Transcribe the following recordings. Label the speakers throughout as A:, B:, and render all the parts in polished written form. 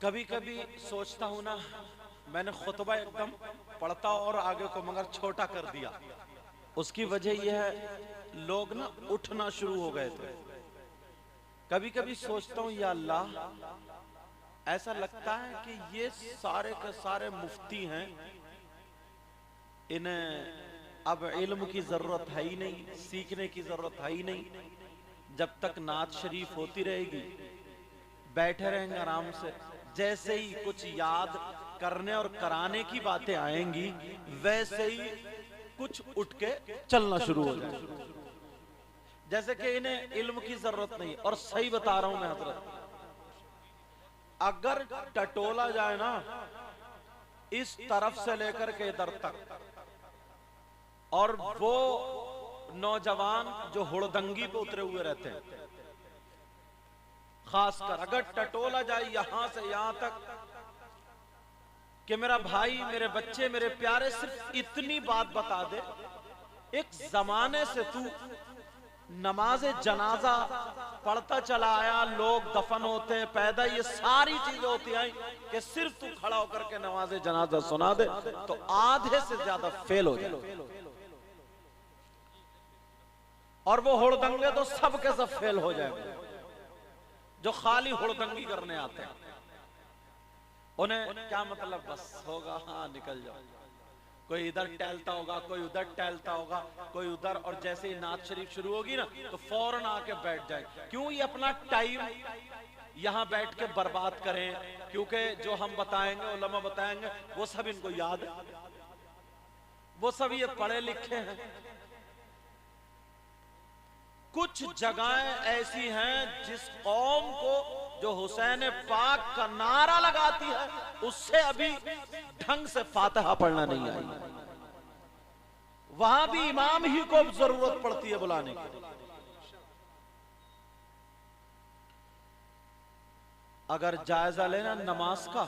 A: कभी कभी सोचता हूं ना, मैंने खुतबा एकदम पढ़ता और आगे को मगर छोटा कर दिया। उसकी वजह यह है, लोग ना उठना शुरू हो गए थे। कभी कभी सोचता हूं, या अल्लाह, ऐसा लगता है कि ये सारे के सारे मुफ्ती हैं, इन्हें अब इल्म की जरूरत है ही नहीं, सीखने की जरूरत है ही नहीं। जब तक नात शरीफ होती रहेगी बैठे रहेंगे आराम से। जैसे ही कुछ याद करने और कराने की बातें आएंगी वैसे ही कुछ उठ के चलना शुरू हो जाए, जैसे कि इन्हें इल्म की जरूरत नहीं। और सही बता रहा हूं मैं हजरत, अगर टटोला जाए ना इस तरफ से लेकर के इधर तक, और वो नौजवान जो हुड़दंगी पे उतरे हुए रहते हैं, खासकर अगर टटोला जाए यहां से यहां तक कि मेरा भाई, मेरे बच्चे, मेरे प्यारे, सिर्फ इतनी बात बता दे, एक जमाने से तू नमाज जनाजा पढ़ता चला आया, लोग दफन होते पैदा, ये सारी चीजें होती आई कि सिर्फ तू खड़ा होकर के नमाज जनाजा सुना दे तो आधे से ज्यादा फेल हो जाए। और वो हुड़दंगे तो सब के सब फेल हो जाएंगे जो खाली हुड़दंगी करने आते हैं। उन्हें क्या मतलब, बस होगा, हाँ निकल जाओ। कोई इधर टहलता होगा, कोई उधर टहलता होगा, कोई उधर, और जैसे ही नात शरीफ शुरू होगी ना तो फौरन आके बैठ जाए। क्यों ये अपना टाइम यहां बैठ के बर्बाद करें? क्योंकि जो हम बताएंगे, उलमा बताएंगे, वो सब इनको याद है, वो सब ये पढ़े लिखे हैं। कुछ जगहें ऐसी हैं जिस कौम को जो हुसैन पाक का नारा लगाती है उससे अभी ढंग से फातिहा पढ़ना नहीं आई, वहां भी इमाम ही को जरूरत पड़ती है बुलाने की। अगर जायजा लेना नमाज का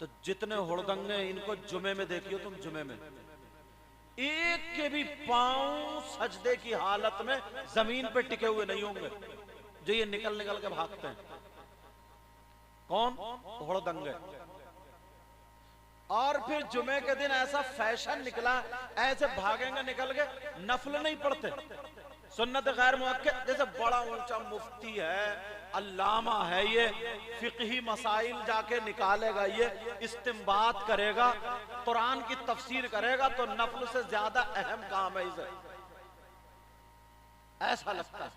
A: तो जितने हुड़दंगे, इनको जुमे में देखियो तुम, जुमे में एक के भी पांव सजदे की हालत में जमीन पे टिके हुए नहीं होंगे, जो ये निकल निकल के भागते हैं। कौन? हुड़दंगे। और फिर जुमे के दिन ऐसा फैशन निकला, ऐसे भागेंगे निकल के, नफल नहीं पढ़ते, सुन्नत गैर मुअक्कद। जैसे बड़ा ऊंचा मुफ्ती है, अल्लामा है, ये फिक़ही मसाइल जाके निकालेगा, ये इस्तिंबात करेगा, कुरान की तफसीर करेगा, तो नफल से ज्यादा अहम काम है इसे, ऐसा लगता है।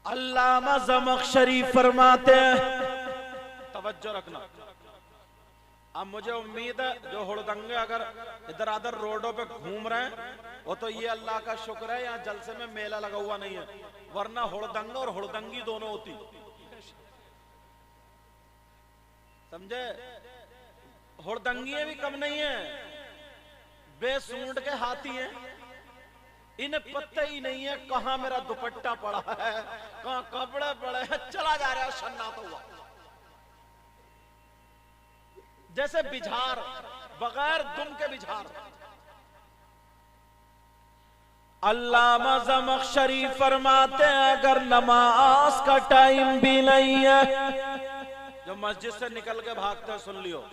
A: अल्लामा ज़मख़शरी फरमाते हैं, तवज्जो रखना। अब मुझे उम्मीद है जो हुड़दंगे अगर इधर उधर रोडों पे घूम रहे हैं, वो तो ये अल्लाह का शुक्र है यहाँ जलसे में मेला लगा हुआ नहीं है, वरना हुड़दंगा और हुड़दंगी दोनों होती, समझे? हुड़दंगियां भी कम नहीं है, बेसूंड के हाथी हैं, इन्हें पता ही नहीं है कहां मेरा दुपट्टा पड़ा है, कहां कपड़े पड़े हैं, चला जा रहा है सन्नाटा हुआ, जैसे बिझार, बगैर दुम के बिझार। अल्लामा ज़मख़शरी फरमाते हैं, अगर नमाज का टाइम भी नहीं है, जो मस्जिद से निकल के भागते हैं सुन लियो,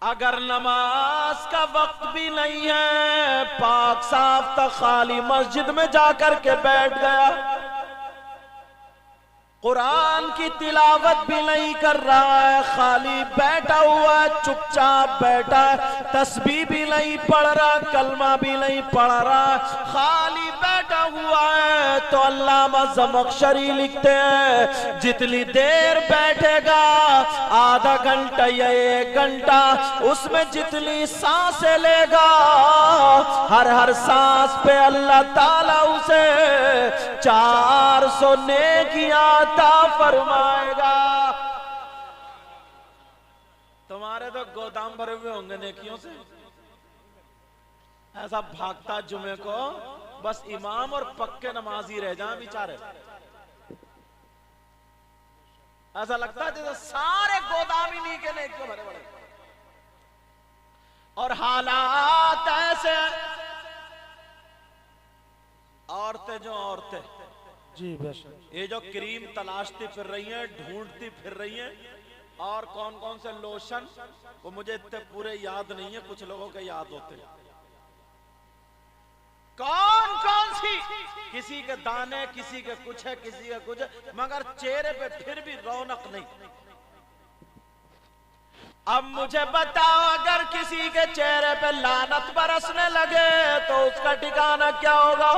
A: अगर नमाज का वक्त भी नहीं है, पाक साफ तक खाली मस्जिद में जाकर के बैठ गया, कुरान की तिलावत भी नहीं कर रहा है, खाली बैठा हुआ है, चुपचाप बैठा है, तस्बीह भी नहीं पढ़ रहा, कलमा भी नहीं पढ़ रहा, खाली बैठा हुआ है, तो अल्लामा ज़मख़शरी लिखते हैं, जितनी देर बैठेगा, आधा घंटा या 1 घंटा, उसमें जितनी सांसें लेगा, हर सांस पे अल्लाह ताला उसे 400 नेकियां फरमाएगा। तुम्हारे तो गोदाम भरे हुए होंगे नेकियों से, ऐसा भागता जुमे को, बस इमाम और पक्के नमाजी रह जाएं बेचारे। ऐसा लगता है जैसे सारे गोदाम ही नहीं के नेकियों भरे भरे। और हालात ऐसे, औरतें जो औरतें
B: जी बेशक।
A: ये जो क्रीम तलाशती फिर रही हैं, ढूंढती फिर रही हैं, और कौन कौन से लोशन, वो मुझे इतने पूरे याद नहीं है, कुछ लोगों के याद होते हैं। कौन कौन सी, किसी के दाने, किसी के कुछ है, किसी का कुछ है, मगर चेहरे पे फिर भी रौनक नहीं। अब मुझे बताओ, अगर किसी के चेहरे पे लानत बरसने लगे तो उसका ठिकाना क्या होगा?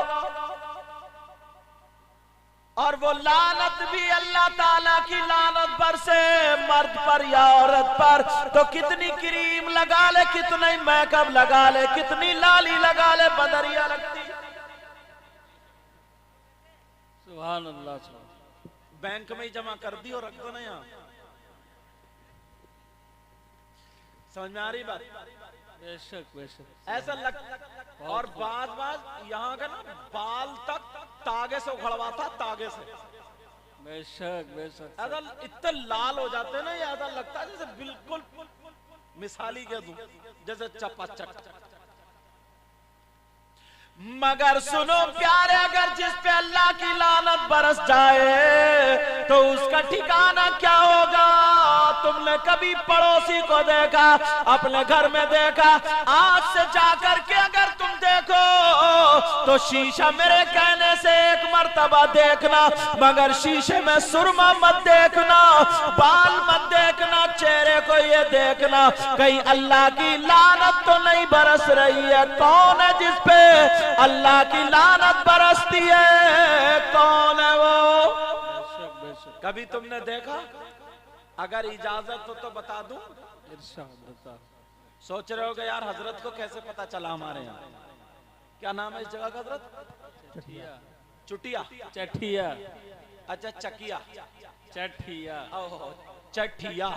A: और वो लानत भी अल्लाह ताला की लानत बरसे मर्द पर या औरत पर, तो कितनी क्रीम लगा ले, कितनी मेकअप लगा ले, कितनी लाली लगा ले, बदरिया लगती।
B: सुभान अल्लाह।
A: बैंक में ही जमा कर दी और रख दो ना यहाँ। समझ में आ रही बात?
B: बेशक बेशक।
A: ऐसा लग, और बाज यहाँ का ना बाल तक तागे से उखड़वा था, तागे से।
B: बेशक बेशक।
A: ऐसा इतने लाल हो जाते हैं ना, ये ऐसा लगता है जैसे बिल्कुल मिसाली कह दूं, जैसे चपाचट। मगर सुनो प्यारे, अगर जिस पे अल्लाह की लानत बरस जाए तो उसका ठिकाना क्या होगा? तुमने कभी पड़ोसी को देखा, अपने घर में देखा, आज से जाकर के अगर तुम देखो तो शीशा, मेरे कहने से एक मर्तबा देखना, मगर शीशे में सुरमा मत देखना, बाल मत देखना, चेहरे को ये देखना कहीं अल्लाह की लानत तो नहीं बरस रही है। कौन है जिस पे अल्लाह की लानत बरसती है? कौन है वो?
B: बेशक बेशक।
A: कभी तुमने देखा? अगर इजाजत हो तो बता दूं।
B: इरशाद बता।
A: सोच रहे होगे यार हजरत को कैसे पता चला हमारे यहाँ? क्या नाम है इस जगह का हजरत?
B: चठिया।
A: चुटिया,
B: चठिया।
A: अच्छा चकिया,
B: चठिया।
A: ओहो चठिया,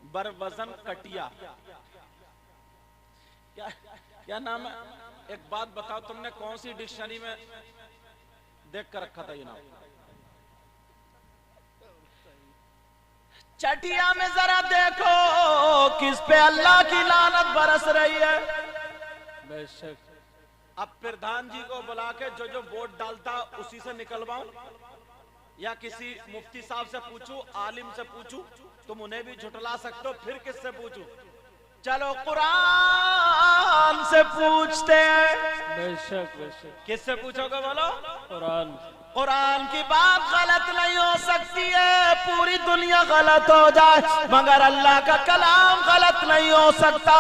A: बर वजन कटिया, क्या क्या नाम है? एक बात बताओ, तुमने कौन सी डिक्शनरी में देख कर रखा था ये नाम? चटिया में जरा देखो किस पे अल्लाह की लानत बरस रही है।
B: बेशक।
A: अब प्रधान जी को बुला के जो जो वोट डालता उसी से निकलवाऊं, या किसी मुफ्ती साहब से पूछूं, आलिम से पूछूं? तुम उन्हें भी झुठला सकते हो, फिर किससे पूछूं? चलो कुरान से पूछते हैं।
B: बेशक बेशक।
A: किससे पूछोगे बोलो?
B: कुरान।
A: कुरान की बात गलत नहीं हो सकती है, पूरी दुनिया गलत हो जाए मगर अल्लाह का कलाम गलत नहीं हो सकता।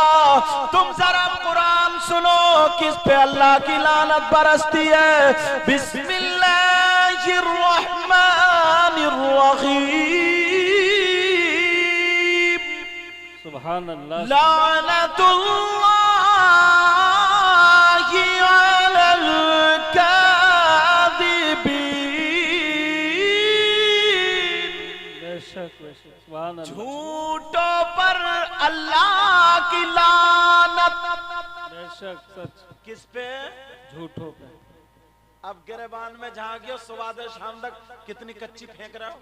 A: तुम जरा कुरान सुनो किस पे अल्लाह की लानत बरसती है। बिस्मिल्लाहिर्रहमानिर्रहीम।
B: सुभान अल्लाह।
A: लानतुल्लाहि अलल झूठों पर अल्लाह की लानत।
B: बेशक सच।
A: किस पे?
B: झूठों पे।
A: अब गिरबान में झांकियो, सुबह से शाम तक कितनी कच्ची फेंक रहा हो।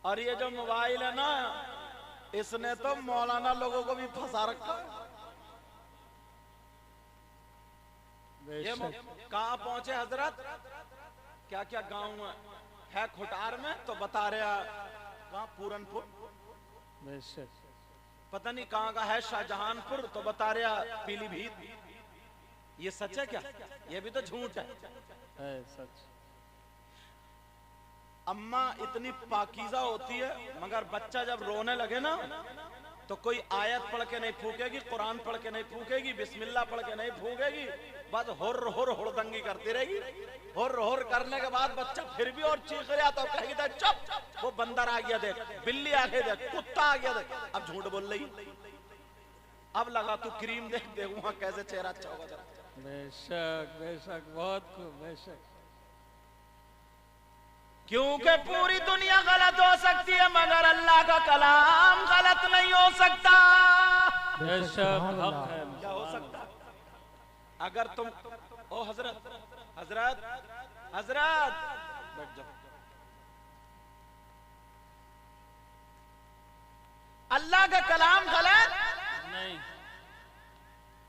A: और ये जो मोबाइल है ना, इसने तो मौलाना लोगों को भी फंसा रखा। ये कहाँ पहुंचे हजरत? क्या क्या गांव है खुटार में तो बता रहे, कहाँ पूरनपुर, पता नहीं कहाँ का है, शाहजहानपुर तो बता रहे पीलीभीत। ये सच है क्या? ये भी तो झूठ है।
B: सच।
A: अम्मा इतनी पाकीज़ा होती है मगर बच्चा जब रोने लगे ना तो कोई आयत पढ़ के नहीं फूकेगी, कुरान पढ़ के नहीं फूकेगी, बिस्मिल्लाह पढ़ के नहीं फूकेगी, बस हुर हुर हुड़दंगी करती रहेगी। हुर हुर करने के बाद बच्चा फिर भी और चीख रहा तो कहेगी देख चुप, वो बंदर आ गया देख, बिल्ली आ गई देख, कुत्ता आ गया देख। अब झूठ बोल रही, अब लगा तू क्रीम देख दे वहां कैसे चेहरा अच्छा होगा जरा।
B: बेशक बेशक, बहुत खूब। बेशक,
A: क्योंकि पूरी दुनिया गलत हो सकती है मगर अल्लाह का कलाम गलत नहीं हो सकता।
B: बेशक हक है।
A: क्या हो सकता? अगर तुम ओ हजरत हजरत हजरत बैठ जाओ। अल्लाह का कलाम गलत
B: नहीं।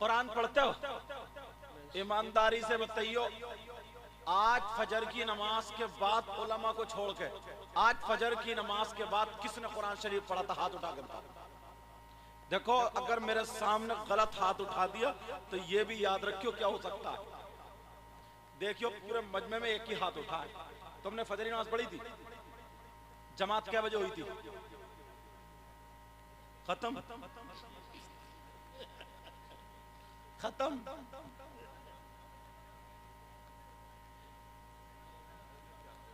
A: कुरान पढ़ते हो? ईमानदारी से बताइयो, आज फजर की नमाज के बाद उलमा को छोड़ के आज फजर की नमाज के बाद किसने कुरान शरीफ पढ़ा था? हाथ उठा के बताओ। देखो, अगर मेरे सामने गलत हाथ उठा दिया तो ये भी याद रखियो क्या हो सकता है। देखियो, पूरे मजमे में एक ही हाथ उठा है। तुमने फजर की नमाज पढ़ी थी? जमात क्या बजे हुई थी? खत्म खत्म।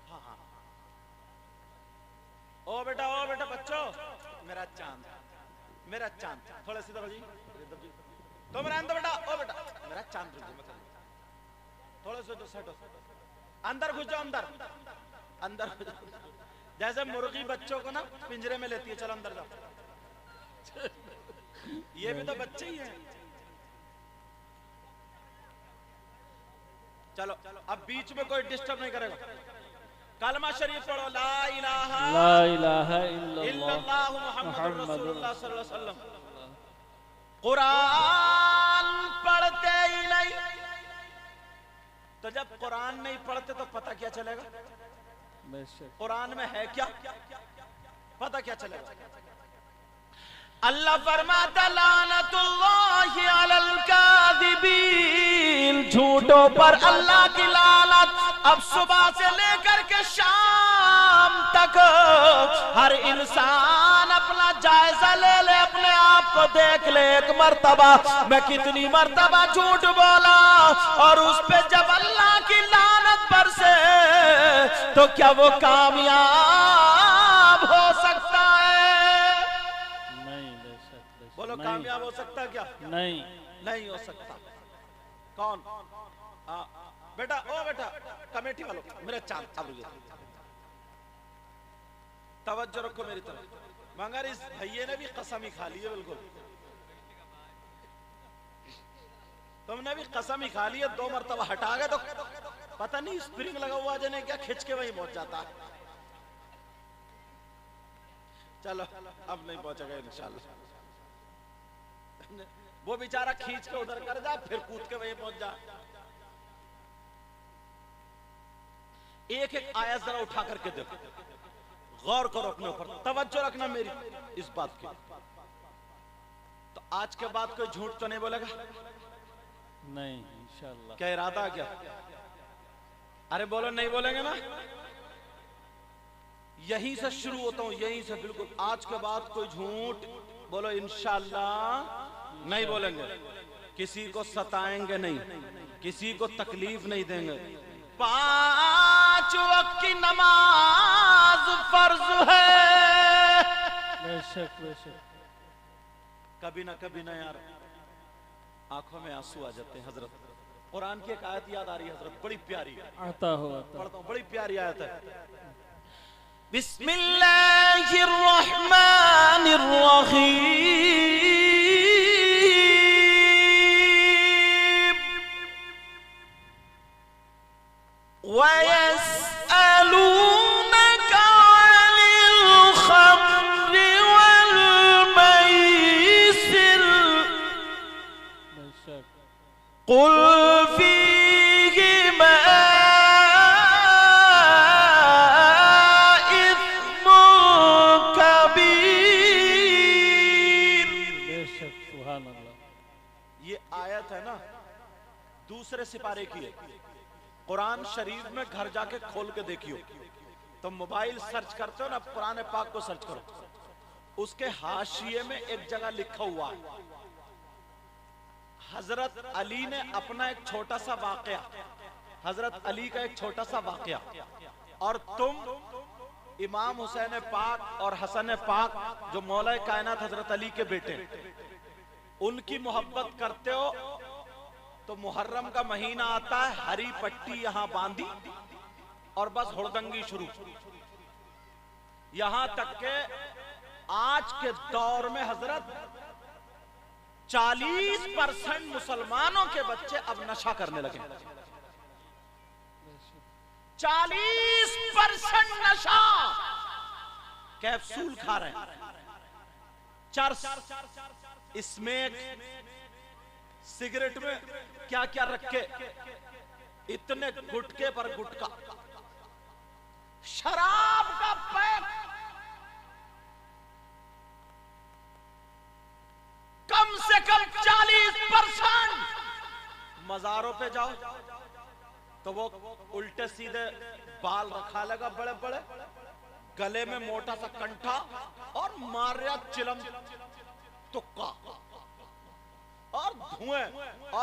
A: हाँ हाँ, ओ बेटा बच्चों, मेरा चांद, मेरा चांद, थोड़ा सीधा हो जी, तुम रहने दो बेटा। ओ बेटा, मेरा चांद, थोड़ा सा सेट हो, अंदर घुस जाओ, अंदर घुस जाओ। जैसे मुर्गी बच्चों को ना पिंजरे में लेती है, चलो अंदर जाओ। ये भी तो बच्चे ही हैं। चलो, अब बीच में कोई डिस्टर्ब नहीं करेगा। कलमा शरीफ पढ़ो, ला इलाहा इल्लल्लाह मुहम्मदुर रसूलुल्लाह सल्लल्लाहु अलैहि वसल्लम। कुरान पढ़ते ही नहीं तो जब कुरान नहीं पढ़ते तो पता क्या चलेगा? कुरान में है क्या, पता क्या चलेगा? अल्लाह फरमाता लानतुल्लाहि अलल काज़िबीन, झूठों पर अल्लाह की लानत। अब सुबह से लेकर के शाम तक हर इंसान अपना जायजा ले ले, अपने आप को देख ले एक मर्तबा मैं कितनी मर्तबा झूठ बोला। और उस पे जब अल्लाह की लानत बरसे तो क्या वो कामयाब हो सकता है? बोलो, कामयाब हो सकता है क्या? नहीं हो सकता। कौन? बेटा, ओ बेटा, कमेटी वालों, मेरे चांद, अब तवज्जो रखो मेरी तरफ। मगर इस भैये ने भी कसम ही खा ली है, बिल्कुल तुमने भी कसम ही खा ली है। 2 मरतबा हटा गए तो पता नहीं स्प्रिंग लगा हुआ जने क्या खिंच के वही पहुंच जाता है। चलो, अब नहीं पहुंचेगा इंशाल्लाह। वो बेचारा खींच के उधर कर जा, फिर कूद के वहीं पहुंच जा। एक एक आयत जरा उठा करके देखो, गौर करो अपने ऊपर, तवज्जो रखना मेरी इस बात की। तो आज के बाद कोई झूठ तो नहीं बोलेगा?
B: नहीं, इंशाल्लाह।
A: क्या इरादा क्या? अरे बोलो, नहीं बोलेंगे ना? यहीं से शुरू होता हूं, यहीं से बिल्कुल। आज के बाद कोई झूठ बोलो इंशाल्लाह नहीं बोलेंगे। किसी को सताएंगे नहीं, किसी को तकलीफ नहीं देंगे। 5 वक्त की नमाज फर्ज है।
B: बेशक बेशक।
A: कभी ना यार आंखों में आंसू आ जाते हैं। हजरत, कुरान की एक आयत याद आ रही है हजरत, बड़ी प्यारी
B: आता हो,
A: पढ़ता हूं, बड़ी प्यारी आयत है। बिस्मिल्लाहिर रहमानिर रहीम। वयस्अलूनका अनिल खम्रि वल मैसिर कुल फीहिमा इस्मुन कबीर।
B: बेशक, सुभान अल्लाह।
A: ये आयत है ना, दूसरे सिपारे की है। कुरान शरीफ में घर जाके खोल के देखियो। तो मोबाइल सर्च करते हो ना, कुरान पाक को सर्च करो, उसके हाशिए में एक जगह लिखा हुआ है, हजरत अली ने अपना एक छोटा सा वाकया, हजरत अली का एक छोटा सा वाकया, और तुम इमाम हुसैन पाक और हसन पाक जो मौला कायनात हजरत अली के बेटे, उनकी मोहब्बत करते हो। तो मुहर्रम का महीना आता है, हरी पट्टी यहां बांधी और बस हुड़दंगी शुरू। यहां तक के आज के दौर में हजरत 40% मुसलमानों के बच्चे अब नशा करने लगे। 40% नशा, कैप्सूल खा रहे हैं, चरस, स्मोक, सिगरेट में क्या क्या रखे, इतने गुटके पर गुटका, शराब का पैक कम से कम 40%। मजारों पे जाओ तो वो उल्टे सीधे बाल रखा लगा बड़े बड़े, गले में मोटा सा कंठा और मारिया चिलम तुक्का और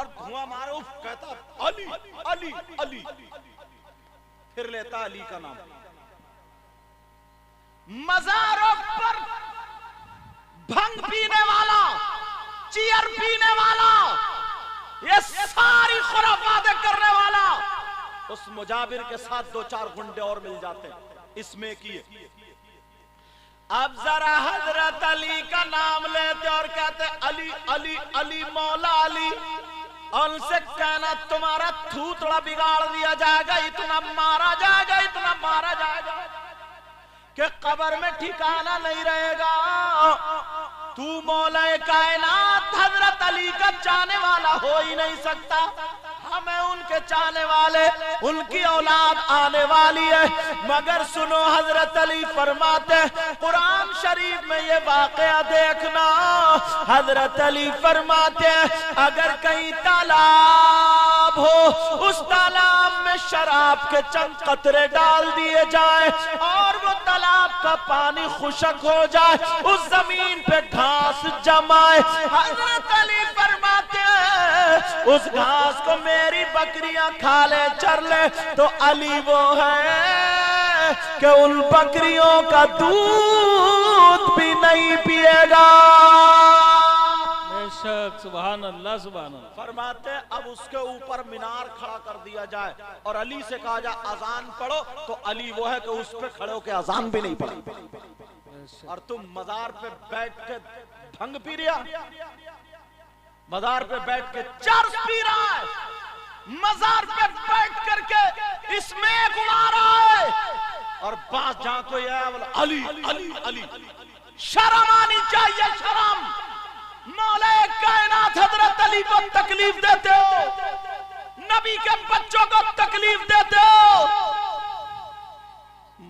A: धुआं मारे, उफ कहता अली अली अली, फिर लेता अली का नाम। मजारों पर भंग पीने वाला, चियर पीने वाला, ये सारी खुराफातें करने वाला, उस मुजाबिर के साथ 2-4 गुंडे और मिल जाते इसमें किए। अब जरा हजरत अली का नाम लेते और कहते अली अली अली मौला अली, और उनसे कहना तुम्हारा थूथड़ा बिगाड़ दिया जाएगा, इतना मारा जाएगा, इतना मारा जाएगा कि कब्र में ठिकाना नहीं रहेगा। तू मौला कायनात हजरत अली का चाहने वाला हो ही नहीं सकता, हमें उनके चाहने वाले, उनकी औलाद आने वाली है। मगर सुनो हजरत अली फरमाते, कुरान शरीफ में ये वाकया देखना, हजरत अली फरमाते अगर कहीं तालाब हो, उस तालाब में शराब के चंद कतरे डाल दिए जाए और वो तालाब का पानी खुशक हो जाए, उस जमीन पे घास जमाए, हजरत अली फरमाते उस घास को मेरी बकरियां खा ले चर ले, तो अली वो है कि उन बकरियों का दूध भी नहीं पिएगा।
B: बेशक, सुभान अल्लाह सुभान अल्लाह।
A: फरमाते अब उसके ऊपर मीनार खड़ा कर दिया जाए और अली से कहा जाए अजान पढ़ो, तो अली वो है कि उस पे खड़े होकर अजान भी नहीं पढ़ी। और तुम मजार पे बैठ के भंग पी रहा, मजार पे बैठ के चर्च पी रहा है, मजार पे बैठ करके इसमें उड़ा रहा है, और बात जहां कोई है बोला अली अली अली। शर्म आनी चाहिए, शर्म। मौला कायनात हजरत अली को तकलीफ देते हो, नबी के बच्चों को तकलीफ देते हो।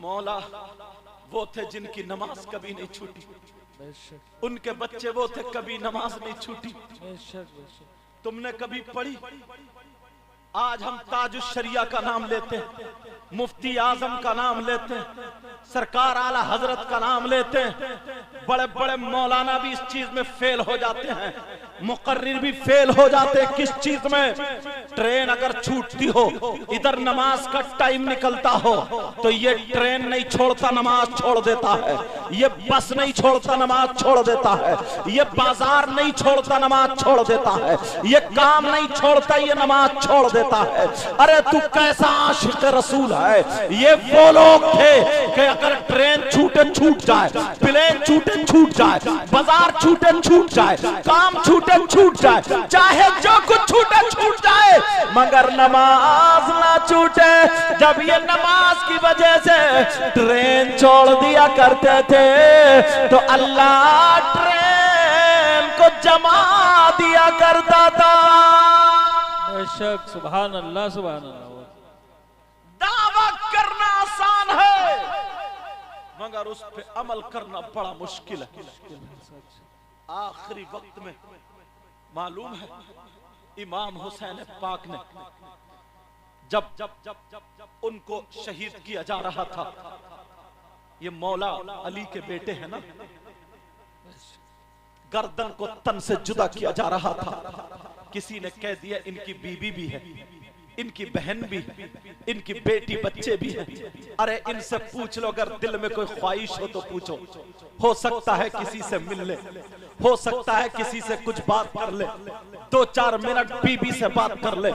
A: मौला वो थे जिनकी नमाज कभी नहीं छूटी, उनके बच्चे वो थे कभी नमाज नहीं छूटी। तुमने कभी पढ़ी? आज हम ताजुश शरिया का नाम लेते हैं, मुफ्ती आजम का नाम लेते हैं, सरकार आला हजरत का नाम लेते हैं, बड़े बड़े मौलाना भी इस चीज में फेल हो जाते हैं, मुकर्रिर भी फेल हो जाते हैं। किस चीज में? ट्रेन अगर छूटती हो, इधर नमाज का टाइम निकलता हो, तो ये ट्रेन नहीं छोड़ता, नमाज छोड़ देता है, ये बस नहीं छोड़ता, नमाज छोड़ देता है, ये बाजार नहीं छोड़ता, नमाज छोड़ देता है, ये काम नहीं छोड़ता, ये नमाज छोड़ देता है। अरे तू कैसा आशिक रसूल है। ये वो लोग थे कि अगर ट्रेन छूटे छूट जाए, प्लेन छूटे छूट जाए, बाजार छूटे छूट जाए, काम छूटे छूट जाए, चाहे जो कुछ छूटे छूट जाए, मगर नमाज ना छूटे। जब ये नमाज की वजह से ट्रेन छोड़ दिया करते थे, तो अल्लाह ट्रेन को जमा दिया करता था।
B: बेशक, सुभान अल्लाह सुभान अल्लाह।
A: दावा करना आसान है, मगर उस पे अमल करना बड़ा मुश्किल है। आखिरी वक्त में मालूम है इमाम हुसैन पाक ने जब उनको शहीद किया जा रहा था, ये मौला अली के बेटे हैं ना, गर्दन को तन से जुदा किया जा रहा था। किसी ने कह दिया इनकी बीवी भी है, इनकी बहन भी, इनकी बेटी बच्चे भी हैं। अरे इनसे पूछ लो, अगर दिल में कोई ख्वाहिश हो तो पूछो, हो सकता है किसी से मिल ले, हो सकता है किसी से कुछ बात कर ले, 2-4 मिनट बीबी से बात कर ले,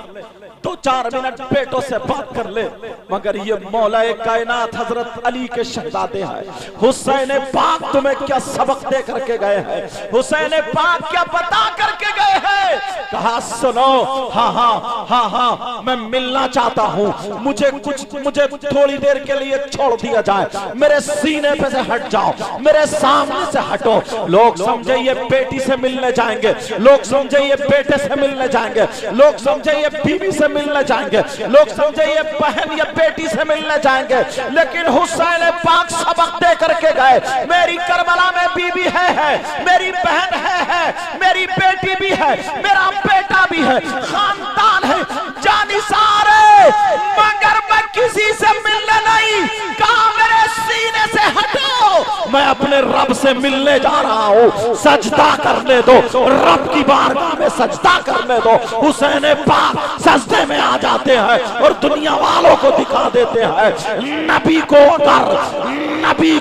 A: 2-4 मिनट बेटों से बात कर ले। मगर ये मौला कायनात हजरत अली के शहजादे हैं। हुसैन पाक तुम्हें क्या सबक दे करके गए हैं? हुसैन पाक क्या बता करके गए हैं? कहा सुनो, हाँ हाँ हाँ हाँ मैं मिलना चाहता हूँ, मुझे थोड़ी देर के लिए छोड़ दिया जाए, मेरे सीने पे से हट जाओ, मेरे सामने से हटो। लोग समझे ये बेटी से मिलने जाएंगे, लोग समझे ये बेटी बेटे से मिलने जाएंगे, लोग समझे ये बीवी से मिलने जाएंगे, लोग समझे ये बहन या बेटी से मिलने जाएंगे, लेकिन हुसैन पाक सबक दे करके गए, मेरी करबला में बीवी है, मेरी बहन है, मेरी बेटी भी है, मेरा बेटा भी है, खानदान है, जानिसार है, मगर मैं किसी से मिलने नहीं। कहा मेरे सीने से हटो, मैं अपने रब से मिलने जा रहा हूँ, सजदा करने दो, रब की बारगाह में सजदा करने दो। हुसैन पाक सजदे में आ जाते हैं और दुनिया वालों को दिखा देते हैं, नबी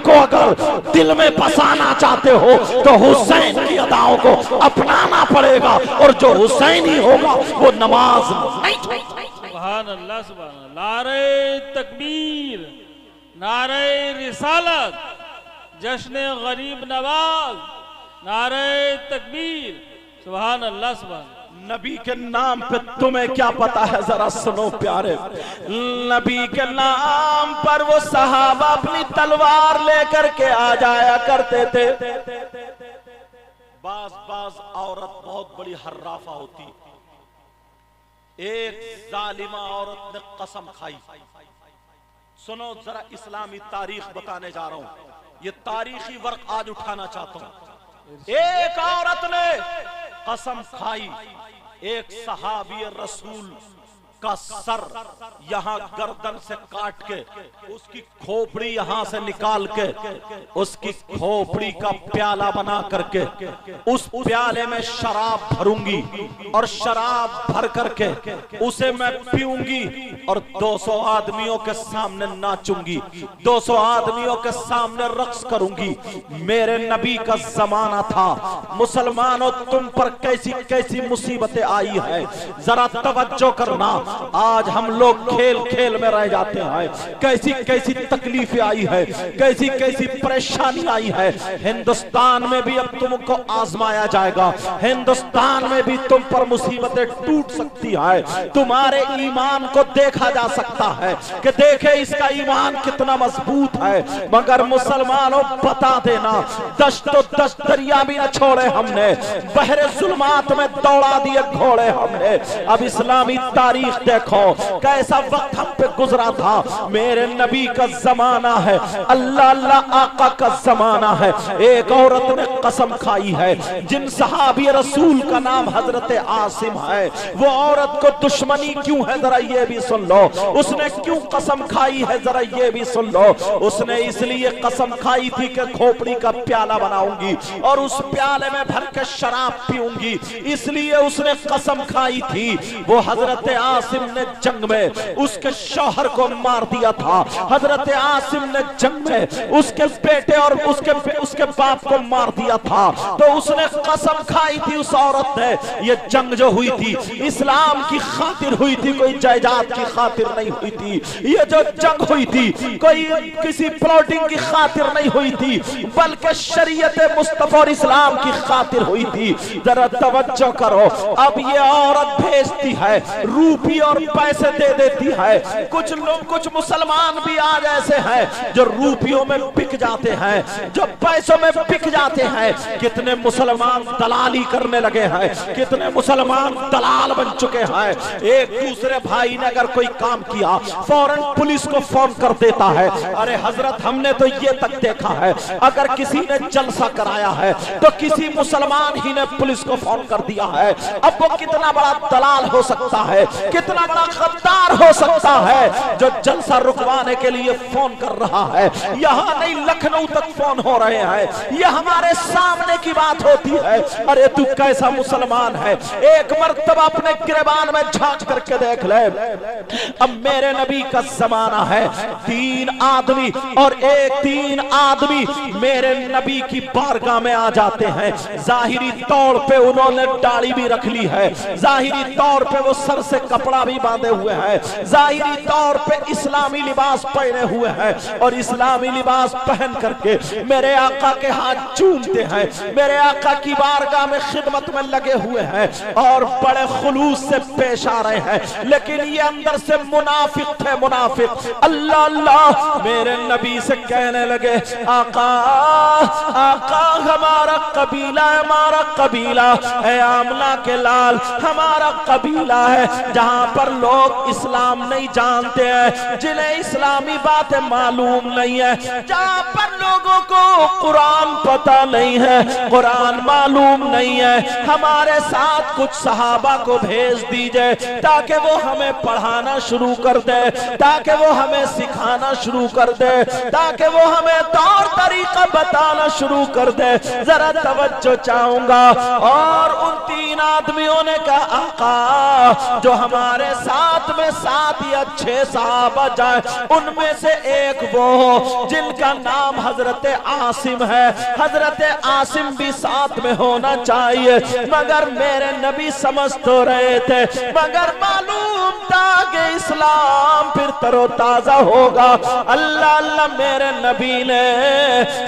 A: को अगर दिल में बसाना चाहते हो तो हुसैन की अदाओं को अपनाना पड़ेगा, और जो हुसैनी होगा वो नमाज नहीं छोड़ेगा।
B: सुभान अल्लाह, सुभान अल्लाह। नारे तकबीर, नारे रिसालत, जश्न गरीब नवाज, नारे तकबीर, सुभान अल्लाह, सुभान।
A: नबी के नाम पे तुम्हें क्या पता है, जरा सुनो प्यारे। नबी के नाम पर वो सहाबा अपनी तलवार लेकर के आ जाया करते थे। बाज औरत बहुत बड़ी हर्राफा होती। एक जालिमा औरत ने कसम खाई। सुनो जरा, इस्लामी तारीख बताने जा रहा हूं, ये तारीखी वर्क आज उठाना चाहता हूं। एक औरत ने कसम खाई, एक सहाबी रसूल का सर यहां गर्दन से काट के उसकी खोपड़ी यहां से निकाल के उसकी खोपड़ी का प्याला बना करके उस प्याले में शराब भरूंगी और शराब भर करके उसे मैं पीऊंगी और 200 आदमियों के सामने नाचूंगी, 200 आदमियों के सामने रक्स करूंगी। मेरे नबी का जमाना था। मुसलमानों, तुम पर कैसी कैसी मुसीबतें आई है, जरा तवज्जो करना। आज हम लोग खेल खेल में रह जाते हैं। कैसी कैसी तकलीफें आई है, कैसी कैसी परेशानी आई है। हिंदुस्तान में भी अब तुमको आजमाया जाएगा, हिंदुस्तान में भी तुम पर मुसीबतें टूट सकती है। तुम्हारे ईमान को देखा जा सकता है कि देखे इसका ईमान कितना मजबूत है। मगर मुसलमानों, बता देना, 10 तो 10 दरिया भी न छोड़े हमने, बहरे जुल्मात में दौड़ा दिए घोड़े हमने। अब इस्लामी तारीख देखो कैसा वक्त हम पे गुजरा था। मेरे नबी का जमाना है, अल्लाह अल्लाह आका का जमाना है। एक औरत ने कसम खाई है, जिन सहाबी रसूल का नाम हजरत आसिम है, वो औरत को दुश्मनी क्यों है जरा ये भी सुन लो। उसने क्यों कसम खाई है जरा ये भी सुन लो। उसने इसलिए कसम खाई थी कि खोपड़ी का प्याला बनाऊंगी और उस प्याले में भर के शराब पीऊंगी, इसलिए उसने कसम खाई थी। वो हजरत आसिम ने जंग में उसके शौहर को मार दिया था। हजरत आसिम ने जंग में उसके बेटे और उसके बाप को मार दिया था। तो उसने कसम खाई थी उस औरत ने, ये जंग जो हुई थी इस्लाम की खातिर हुई थी, कोई जायदाद की खातिर नहीं हुई थी। ये जो जंग हुई थी कोई किसी प्लॉटिंग की खातिर नहीं हुई थी, बल्कि शरीयत मुस्तफा और इस्लाम की खातिर हुई थी। जरा तवज्जो करो। अब ये औरत भेजती है, रूपी और पैसे दे देती है। कुछ लोग, कुछ मुसलमान भी आज ऐसे हैं जो रूपियों में बिक जाते हैं, जो पैसों में बिक जाते हैं। कितने मुसलमान दलाली करने लगे हैं, कितने मुसलमान दलाल बन चुके हैं। एक दूसरे भाई ने अगर कोई काम किया फौरन पुलिस को फोन कर देता है। अरे हजरत, हमने तो ये तक देखा है, अगर किसी ने जलसा कराया है तो किसी मुसलमान ही ने पुलिस को फोन कर दिया है। अब वो कितना बड़ा दलाल हो सकता है, कितना बड़ा गद्दार हो सकता है जो जलसा रुकवाने के लिए फोन कर रहा है। यहाँ नहीं, लखनऊ तक फोन हो रहे हैं। यह हमारे सामने की बात होती है। अरे तू कैसा मुसलमान है, एक मर्तबा अपने गिरबान में झांक करके देख ले। अब मेरे नबी का जमाना है, 3 आदमी और एक 3 आदमी मेरे नबी की बारगाह में आ जाते हैं। जाहिरी तौर पे उन्होंने दाढ़ी भी रख ली है, जाहिरी तौर पे वो सर से कपड़ा भी बांधे हुए हैं, जाहिरी तौर पे इस्लामी लिबास पहने हुए हैं और इस्लामी लिबास पहन करके मेरे आका के हाथ चूमते हैं, मेरे आका की बारगाह में खिदमत में लगे हुए हैं और बड़े खुलूस से पेश आ रहे हैं। लेकिन ये अंदर से मुनाफिक थे, मुनाफिक। अल्लाह अल्लाह मेरे नबी से कहने लगे, आका आका हमारा कबीला, हमारा कबीला है आमना के लाल, हमारा कबीला है जहां पर लोग इस्लाम नहीं जानते हैं, जिन्हें इस्लामी बातें मालूम नहीं है, जहां पर लोगों को कुरान पता नहीं है, कुरान मालूम नहीं है। हमारे साथ कुछ सहाबा को भेज दीजिए ताकि वो हमें पढ़ाना शुरू कर दे, ताकि वो हमें सिखाना शुरू कर दे, ताकि वो हमें तौर तरीका बताना शुरू कर दे। जरा तवज्जो चाहूंगा। और उन 3 आदमियों ने कहा, आका जो हमारे साथ में 7 या 6 सहाबा जाए, उनमें से एक वो हो जिनका नाम हजरत आसिम है, हजरत आसिम भी साथ में होना चाहिए। मगर मेरे नबी समझ तो रहे थे, मगर मालूम था कि इस्लाम फिर तरोताजा होगा। अल्लाह अल्लाह मेरे नबी ने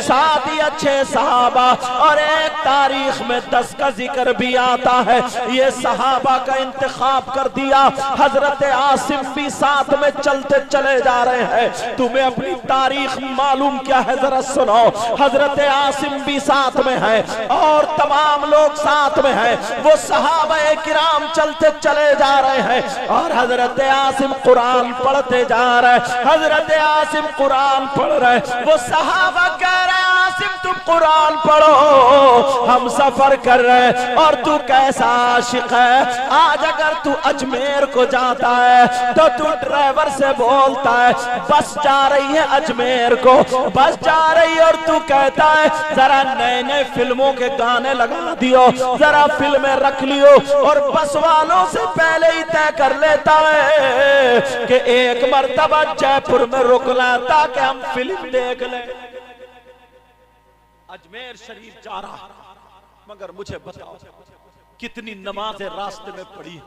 A: 7 या 6 सहाबा और एक तारीख में 10 का जिक्र भी आता है, ये सहाबा का इंतखाब कर दिया। हजरत आसिम भी साथ में चलते चले जा रहे हैं। तुम्हें अपनी तारीख मालूम क्या है जरा सुनो। हजरत आसिम भी साथ में है और तमाम लोग साथ में है। वो सहाबा किराम चलते चले जा रहे हैं और हजरत आसिम कुरान पढ़ते जा रहे हैं। हजरत आसिम कुरान पढ़ रहे, वो सहाबा कह रहे हैं, आसिम तुम कुरान पढ़ो, हम सफर कर रहे हैं और तू कैसा आशिक है। आज अगर तू अजमेर को जाता है तो तू ड्राइवर से बोलता है बस जा रही है अजमेर को, बस जा रही है, और तू कहता है जरा नए नए फिल्मों के गाने लगा दियो, जरा फिल्में रख लियो, और बस वालों से पहले ही तय कर लेता है कि एक मर्तबा जयपुर में रुकना ताकि हम फिल्म देख लें। अजमेर शरीफ जा रहा, मगर मुझे बताओ कितनी नमाजें रास्ते में पड़ी।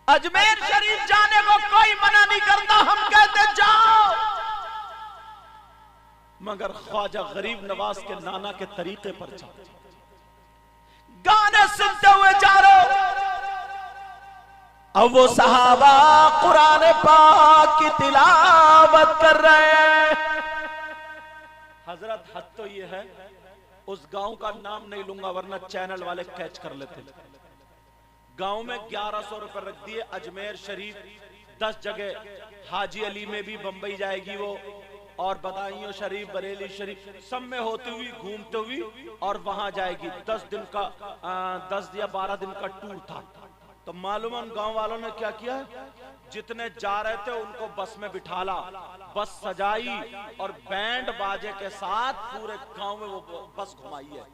A: अजमेर शरीफ जाने को कोई मना नहीं करता, हम कहते जाओ, मगर ख्वाजा गरीब नवाज के नाना के तरीके पर जाओ, गाने सुनते हुए जा रहे हो। अब वो सहाबा कुरान पाक की तिलावत कर रहे हैं। हजरत हद तो ये है, उस गांव का नाम नहीं लूंगा वरना चैनल वाले कैच कर लेते। गांव में 1100 रुपए रख दिए। अजमेर शरीफ 10 जगह, हाजी अली में भी बंबई जाएगी वो, और बदायूं शरीफ, बरेली शरीफ, सब में होती हुई घूमते हुई और वहां जाएगी। 10 दिन का 10 या 12 दिन का टूर था। तो मालूम है उन गांव वालों ने क्या किया, जितने जा रहे थे उनको बस में बिठाला, बस सजाई और बैंड बाजे के साथ पूरे गांव में वो बस घुमाई है,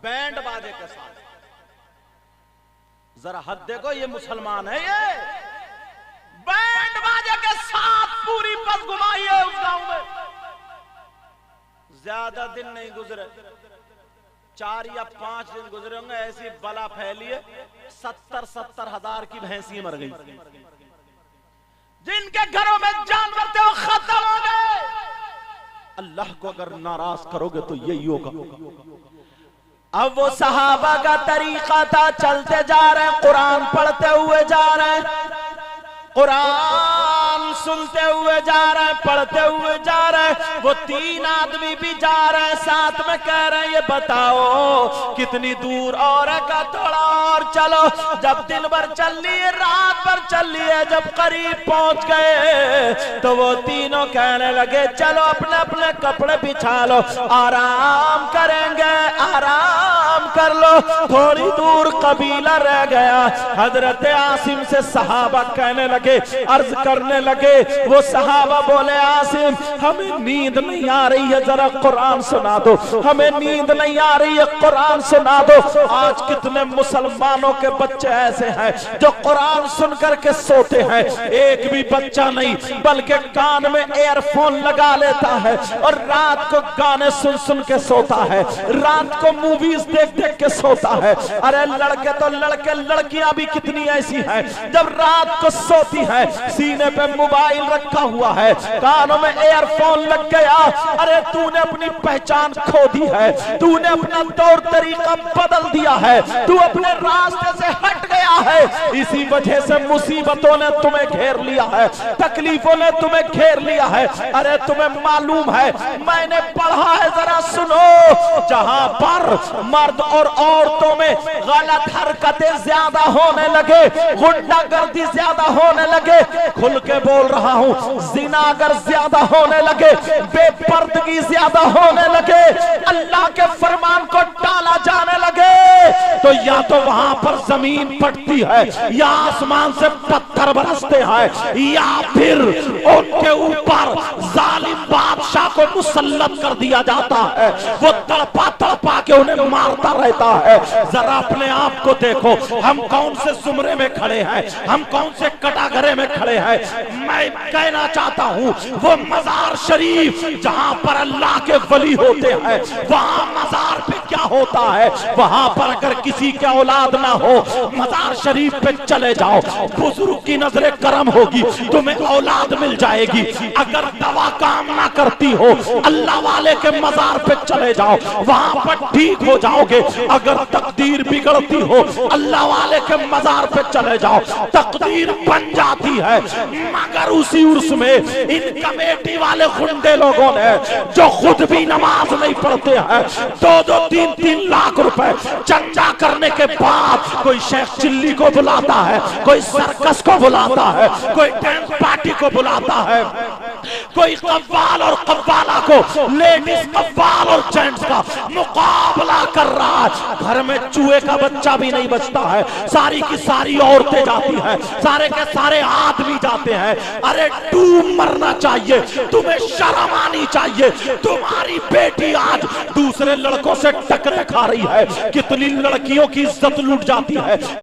A: बैंड बाजे के साथ। जरा हद देखो, ये मुसलमान है, ये बैंड बाजे के साथ पूरी बस घुमाई है उस गांव में। ज्यादा दिन नहीं गुजरे, 4 या 5 दिन गुजरे होंगे, ऐसी बला फैली है, 70-70 हजार की भैंसियां मर गई। जिनके घरों में जानवर थे वो खत्म हो गए। अल्लाह को अगर नाराज करोगे तो यही होगा। अब वो सहाबा का तरीका था, चलते जा रहे हैं, कुरान पढ़ते हुए जा रहे हैं, कुरान सुनते हुए जा रहे हैं, पढ़ते हुए जा रहे हैं। वो 3 आदमी भी जा रहे हैं, साथ में कह रहे हैं ये बताओ कितनी दूर और है, का थोड़ा और चलो। जब दिन भर चल ली है, रात भर चल ली है, जब करीब पहुंच गए तो वो तीनों कहने लगे चलो अपने अपने कपड़े बिछा लो, आराम करेंगे, आराम कर लो। थोड़ी दूर कबीला रह गया। हजरत आसिम से सहाबा कहने लगे, अर्ज करने लगे, वो सहाबा बोले आसिम हमें नींद नहीं आ रही है, जरा कुरान सुना दो। हमें नींद नहीं आ रही है, कुरान सुना दो। आज कितने मुसलमानों के बच्चे ऐसे हैं जो कुरान सुन करके सोते हैं। एक भी बच्चा नहीं, बल्कि कान में एयरफोन लगा लेता है और रात को गाने सुन सुन के सोता है, रात को मूवीज देख देख के सोता है। अरे लड़के तो लड़के, लड़कियां भी कितनी ऐसी हैं जब रात को सोती है सीने पे मोबाइल रखा हुआ है, कानों में एयरफोन लग गया। अरे तूने अपनी पहचान खो दी है, तूने अपना तौर तरीका बदल दिया है, तू अपने रास्ते से हट गया है। इसी वजह से मुसीबतों ने तुम्हें घेर लिया है, तकलीफों ने तुम्हें घेर लिया है। अरे तुम्हें मालूम है, मैंने पढ़ा है, जरा सुनो, जहां पर मर्द और औरतों में गलत हरकतें ज्यादा होने लगे, गुंडागर्दी ज्यादा होने लगे, खुल के बोल रहा हूं, जिना अगर ज्यादा होने लगे, बेपर्दगी ज्यादा होने लगे, अल्लाह के फरमान को टाला जाने लगे, तो या तो वहां पर जमीन फटती है, या आसमान से पत्थर बरसते हैं, या फिर उनके ऊपर जालिम बादशाह को मुसल्लत कर दिया जाता है। वो तड़पा तड़पा के उन्हें मारता रहता है। जरा अपने आप को देखो, हम कौन से जुमरे में खड़े हैं, हम कौन से कटाघरे में खड़े हैं। मैं कहना चाहता हूं, वो मजार शरीफ जहां पर अल्लाह के वली होते हैं, वहां मजार पे क्या होता है, वहां पर अगर किसी के औलाद ना हो, मजार शरीफ पे चले जाओ, बुजुर्ग की नजरे करम होगी, तुम्हें औलाद मिल जाएगी। अगर दवा काम ना करती हो, अल्लाह वाले के मजार पे चले जाओ, वहां पर ठीक हो जाओगे। अगर तकदीर बिगड़ती हो, अल्लाह वाले के मजार पे चले जाओ, तकदीर बन जाती है। मगर उसी उर्स में इन कमेटी वाले गुंडे लोगों ने, जो खुद भी नमाज नहीं पढ़ते हैं, 2-2, 3-3 लाख रुपए चंदा करने के बाद कोई शेख चिल्ली को बुलाता है, कोई सर्कस को बुलाता है, कोई डांस पार्टी को बुलाता है, कोई कव्वाल और कव्वाला को, लेडीज कव्वाल और जेंट्स का मुकाबला कर रहा है। घर में चूहे का बच्चा भी नहीं बचता है, सारी की सारी औरतें जाती हैं, सारे के सारे आदमी जाते हैं। अरे डूब मरना चाहिए, तुम्हें शर्म आनी चाहिए। तुम्हारी बेटी आज दूसरे लड़कों से टकरे खा रही है, कितनी लड़कियों की इज्जत लूट जाती है।